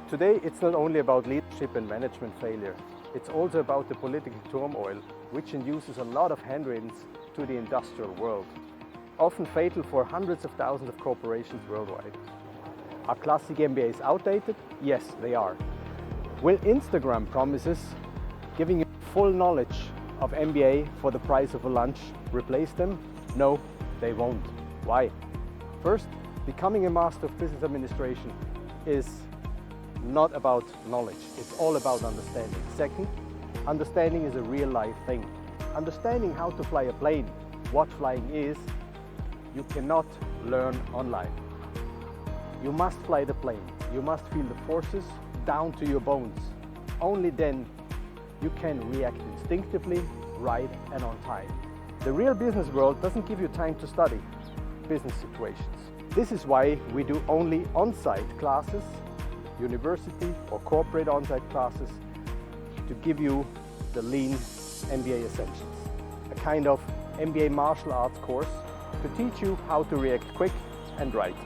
Today, it's not only about leadership and management failure. It's also about the political turmoil, which induces a lot of hindrance to the industrial world, often fatal for hundreds of thousands of corporations worldwide. Are classic MBAs outdated? Yes, they are. Will Instagram promises giving you full knowledge of MBA for the price of a lunch replace them? No, they won't. Why? First, becoming a master of business administration is not about knowledge, it's all about understanding. Second, understanding is a real life thing. Understanding how to fly a plane, what flying is, you cannot learn online. You must fly the plane, you must feel the forces down to your bones. Only then you can react instinctively, right and on time. The real business world doesn't give you time to study business situations. This is why we do only on-site classes, university or corporate on-site classes, to give you the lean-MBA essentials, a kind of MBA martial arts course to teach you how to react quick and right.